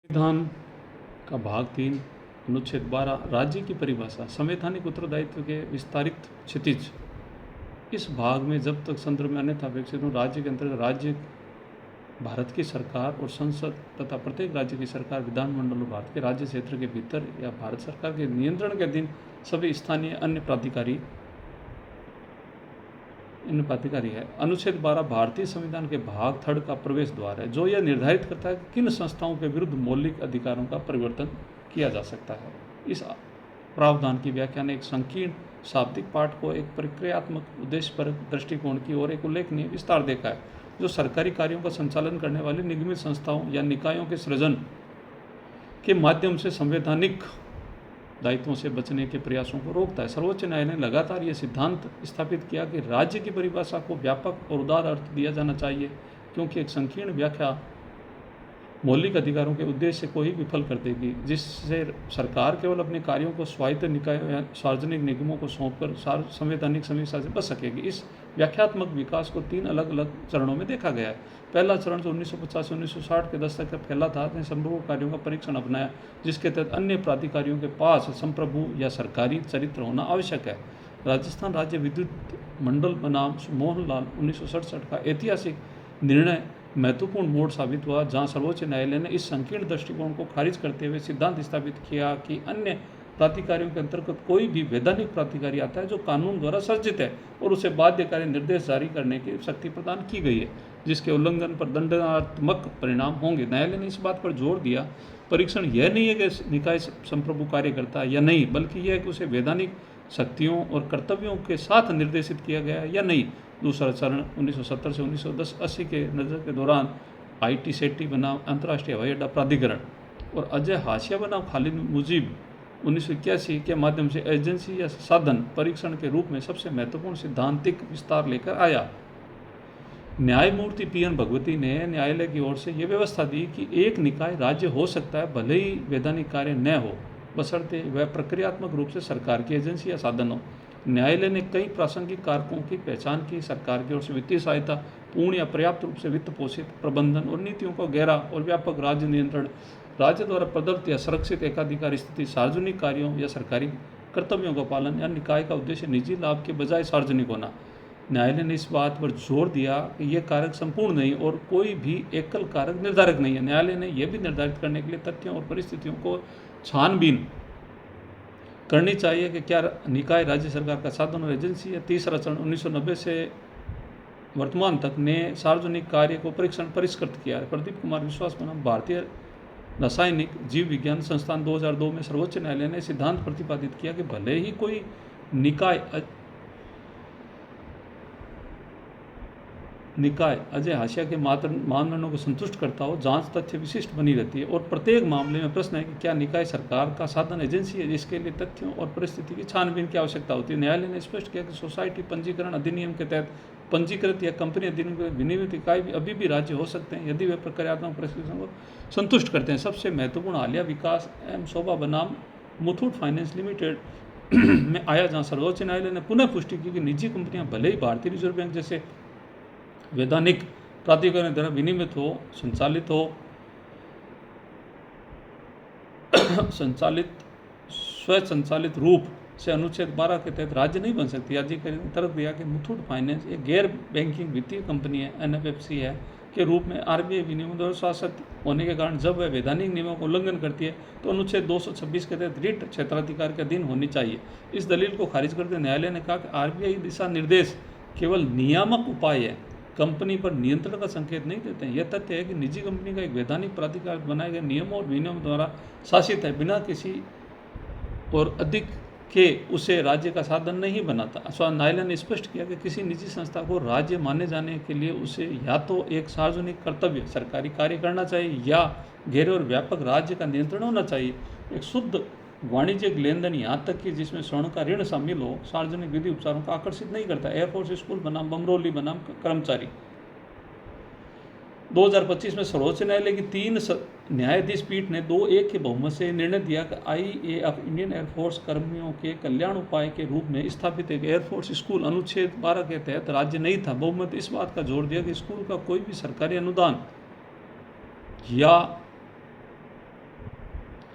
संविधान का भाग 3 अनुच्छेद 12 राज्य की परिभाषा संवैधानिक उत्तरदायित्व के विस्तारित क्षितिज। इस भाग में जब तक संदर्भ में अन्यथा अपेक्षित हो, राज्य के अंतर्गत राज्य भारत की सरकार और संसद तथा प्रत्येक राज्य की सरकार विधानमंडल और भारत के राज्य क्षेत्र के भीतर या भारत सरकार के नियंत्रण के अधीन सभी स्थानीय अन्य प्राधिकारी है। अनुच्छेद 12 भारतीय संविधान के भाग 3 का प्रवेश द्वार है, जो यह निर्धारित करता है कि किन संस्थाओं के विरुद्ध मौलिक अधिकारों का परिवर्तन किया जा सकता है। इस प्रावधान की व्याख्या ने एक संकीर्ण शाब्दिक पाठ को एक प्रक्रियात्मक उद्देश्यपरक दृष्टिकोण की ओर एक उल्लेखनीय विस्तार देखा है, जो सरकारी कार्यों का संचालन करने वाली निगमित संस्थाओं या निकायों के सृजन के माध्यम से संवैधानिक दायित्वों से बचने के प्रयासों को रोकता है। सर्वोच्च न्यायालय ने लगातार यह सिद्धांत स्थापित किया कि राज्य की परिभाषा को व्यापक और उदार अर्थ दिया जाना चाहिए, क्योंकि एक संकीर्ण व्याख्या मौलिक अधिकारों के उद्देश्य को ही विफल कर देगी, जिससे सरकार केवल अपने कार्यों को स्वायत्त निकायों या सार्वजनिक निगमों को सौंपकर संवैधानिक समीक्षा से बच सकेगी। इस व्याख्यात्मक विकास को 3 अलग अलग चरणों में देखा गया है। पहला चरण जो 1950 से 1960 के दशक तक फैला था, ने संप्रभु कार्यों का परीक्षण अपनाया, जिसके तहत अन्य प्राधिकारियों के पास संप्रभु या सरकारी चरित्र होना आवश्यक है। राजस्थान राज्य विद्युत मंडल बनाम मोहनलाल 1967 का ऐतिहासिक निर्णय महत्वपूर्ण मोड़ साबित हुआ, जहां सर्वोच्च न्यायालय ने इस संकीर्ण दृष्टिकोण को खारिज करते हुए सिद्धांत स्थापित किया कि अन्य प्राधिकारियों के अंतर्गत कोई भी वैधानिक प्राधिकारी आता है जो कानून द्वारा सर्जित है और उसे बाध्यकारी निर्देश जारी करने की शक्ति प्रदान की गई है, जिसके उल्लंघन पर दंडात्मक परिणाम होंगे। न्यायालय ने इस बात पर जोर दिया, परीक्षण यह नहीं है कि निकाय संप्रभु कार्य करता है या नहीं, बल्कि यह है कि उसे वैधानिक शक्तियों और कर्तव्यों के साथ निर्देशित किया गया है या नहीं। दूसरा चरण 1970 से 1980 के नजर के दौरान IT सेट्टी बनाम अंतर्राष्ट्रीय हवाई अड्डा प्राधिकरण और अजय हाशिया बनाम खालिद मुजीब 1981 के माध्यम से एजेंसी या साधन परीक्षण के रूप में सबसे महत्वपूर्ण सिद्धांतिक विस्तार लेकर आया। न्यायमूर्ति PN भगवती ने न्यायालय की ओर से यह व्यवस्था दी कि एक निकाय राज्य हो सकता है, भले ही वैधानिक कार्य न हो, बशर्ते वह प्रक्रियात्मक रूप से सरकार की एजेंसी या साधन हो। न्यायालय ने कई प्रासंगिक कारकों की पहचान की। सरकार की ओर से वित्तीय सहायता, पूर्ण या पर्याप्त रूप से वित्त पोषित प्रबंधन और नीतियों का गहरा और व्यापक राज्य नियंत्रण, राज्य द्वारा प्रदत्त या सुरक्षित एकाधिकार स्थिति, सार्वजनिक कार्यों या सरकारी कर्तव्यों का पालन, या निकाय का उद्देश्य निजी लाभ के बजाय सार्वजनिक होना। न्यायालय ने इस बात पर जोर दिया कि यह कारक संपूर्ण नहीं और कोई भी एकल कारक निर्धारक नहीं है। न्यायालय ने यह भी निर्धारित करने के लिए तथ्यों और परिस्थितियों को छानबीन करनी चाहिए कि क्या निकाय राज्य सरकार का साधन और एजेंसी है। तीसरा चरण 1990 से वर्तमान तक ने सार्वजनिक कार्य को परिष्कृत किया है। प्रदीप कुमार विश्वास बनाम भारतीय रासायनिक जीव विज्ञान संस्थान 2002 में सर्वोच्च न्यायालय ने सिद्धांत प्रतिपादित किया कि भले ही कोई निकाय अजय हाशिया के मानदंडों को संतुष्ट करता हो, जांच तथ्य विशिष्ट बनी रहती है और प्रत्येक मामले में प्रश्न है कि क्या निकाय सरकार का साधन एजेंसी है, जिसके लिए तथ्यों और परिस्थिति की छानबीन की आवश्यकता होती है। न्यायालय ने स्पष्ट किया कि सोसाइटी पंजीकरण अधिनियम के तहत पंजीकृत या कंपनी अधिनियम के विनियमित इकाई भी अभी भी राज्य हो सकते हैं, यदि वे प्रक्रियात्मक परिस्थितियों को संतुष्ट करते हैं। सबसे महत्वपूर्ण हालिया विकास M शोभा बनाम मुथूट फाइनेंस लिमिटेड में आया, जहाँ सर्वोच्च न्यायालय ने पुनः पुष्टि की कि निजी कंपनियां भले ही भारतीय रिजर्व बैंक जैसे वैधानिक प्राधिकरण द्वारा विनियमित हो, स्वचालित रूप से अनुच्छेद 12 के तहत राज्य नहीं बन सकती। याचिका ने तर्क दिया कि मुथूट फाइनेंस एक गैर बैंकिंग वित्तीय कंपनी है, NFFC है के रूप में RBI विनियमन द्वारा शासित होने के कारण जब वह वैधानिक नियमों का उल्लंघन करती है तो अनुच्छेद 226 के तहत रिट क्षेत्राधिकार के अधीन होनी चाहिए। इस दलील को खारिज करते न्यायालय ने कहा कि RBI दिशा निर्देश केवल नियामक उपाय है, कंपनी पर नियंत्रण का संकेत नहीं देते हैं। यह तथ्य है कि निजी कंपनी का एक वैधानिक प्राधिकार बनाए गए नियमों और विनियम द्वारा शासित है, बिना किसी और अधिक के उसे राज्य का साधन नहीं बनाता। न्यायालय ने स्पष्ट किया कि किसी निजी संस्था को राज्य माने जाने के लिए उसे या तो एक सार्वजनिक कर्तव्य सरकारी कार्य करना चाहिए या गहरे और व्यापक राज्य का नियंत्रण होना चाहिए। एक शुद्ध वाणिज्यिक लेनदेन, यहाँ तक कि जिसमें स्वर्ण का ऋण शामिल हो, सार्वजनिक विधि उपचारों को आकर्षित नहीं करता। एयरफोर्स स्कूल बनाम बमरोली बनाम कर्मचारी 2025 में सर्वोच्च न्यायालय की 3 न्यायाधीश पीठ ने 2-1 के बहुमत से निर्णय दिया कि IAF इंडियन एयरफोर्स कर्मियों के कल्याण उपाय के रूप में स्थापित एक एयरफोर्स स्कूल अनुच्छेद 12 के तहत राज्य नहीं था। बहुमत इस बात का जोर दिया कि स्कूल का कोई भी सरकारी अनुदान या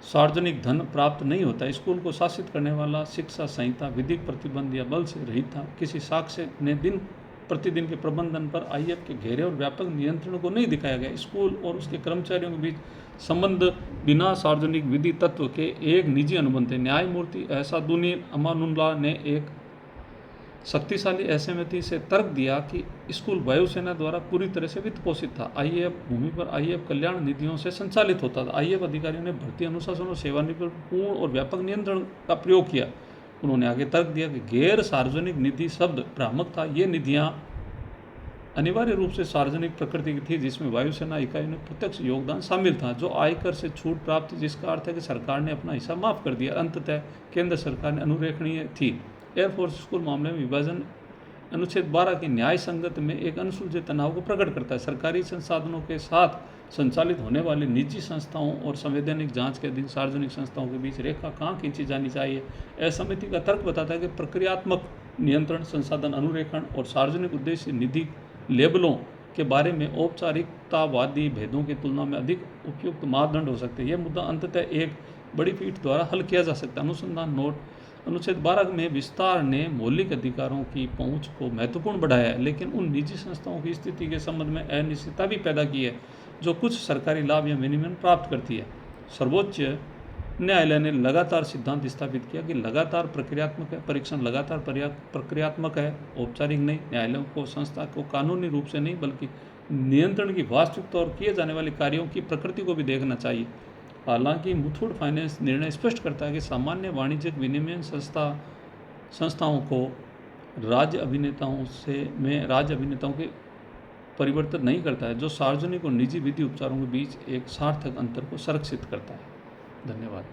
सार्वजनिक धन प्राप्त नहीं होता। स्कूल को शासित करने वाला शिक्षा संहिता, विधिक प्रतिबंध या बल से रहित था। किसी साक्ष्य ने दिन प्रतिदिन के प्रबंधन पर आईएएफ के गहरे और व्यापक नियंत्रण को नहीं दिखाया गया। स्कूल और उसके कर्मचारियों के बीच संबंध बिना सार्वजनिक विधि तत्व के एक निजी अनुबंध थे। न्यायमूर्ति एहसादुद्दीन अमानुल्लाह ने एक शक्तिशाली असहमति से तर्क दिया कि स्कूल वायुसेना द्वारा पूरी तरह से वित्त पोषित था। आईएएफ भूमि पर आईएएफ कल्याण निधियों से संचालित होता था। आईएएफ अधिकारियों ने भर्ती, अनुशासन और सेवानिवृत्ति पर पूर्ण और व्यापक नियंत्रण का प्रयोग किया। उन्होंने आगे तर्क दिया कि गैर सार्वजनिक निधि शब्द भ्रामक था। ये निधियां अनिवार्य रूप से सार्वजनिक प्रकृति की थी, जिसमें वायुसेना इकाइयों ने प्रत्यक्ष योगदान शामिल था। जो आयकर से छूट प्राप्त थी, जिसका अर्थ है कि सरकार ने अपना हिस्सा माफ कर दिया। अंततः केंद्र सरकार ने अनुरेखणीय थी। एयरफोर्स स्कूल मामले में विभाजन अनुच्छेद 12 की न्याय संगत में एक अनसुलझे तनाव को प्रकट करता है। सरकारी संसाधनों के साथ संचालित होने वाली निजी संस्थाओं और संवैधानिक जांच के अधीन सार्वजनिक संस्थाओं के बीच रेखा कहाँ खींची जानी चाहिए। असहमति का तर्क बताता है कि प्रक्रियात्मक नियंत्रण, संसाधन अनुरेखण और सार्वजनिक उद्देश्य निधि लेबलों के बारे में औपचारिकतावादी भेदों की तुलना में अधिक उपयुक्त मापदंड हो सकते हैं। यह मुद्दा अंततः एक बड़ी पीठ द्वारा हल किया जा सकता है। अनुसंधान नोट: अनुच्छेद 12 में विस्तार ने मौलिक अधिकारों की पहुंच को महत्वपूर्ण बढ़ाया है, लेकिन उन निजी संस्थाओं की स्थिति के संबंध में अनिश्चितता भी पैदा की है जो कुछ सरकारी लाभ या विनियमन प्राप्त करती है। सर्वोच्च न्यायालय ने लगातार सिद्धांत स्थापित किया कि लगातार प्रक्रियात्मक है, परीक्षण लगातार प्रक्रियात्मक है, औपचारिक नहीं। न्यायालयों को संस्था को कानूनी रूप से नहीं बल्कि नियंत्रण की वास्तविकता और किए जाने वाले कार्यों की प्रकृति को भी देखना चाहिए। हालांकि मुथूट फाइनेंस निर्णय स्पष्ट करता है कि सामान्य वाणिज्यिक विनिमय संस्थाओं को राज्य अभिनेताओं के परिवर्तित नहीं करता है, जो सार्वजनिक और निजी विधि उपचारों के बीच एक सार्थक अंतर को संरक्षित करता है। धन्यवाद।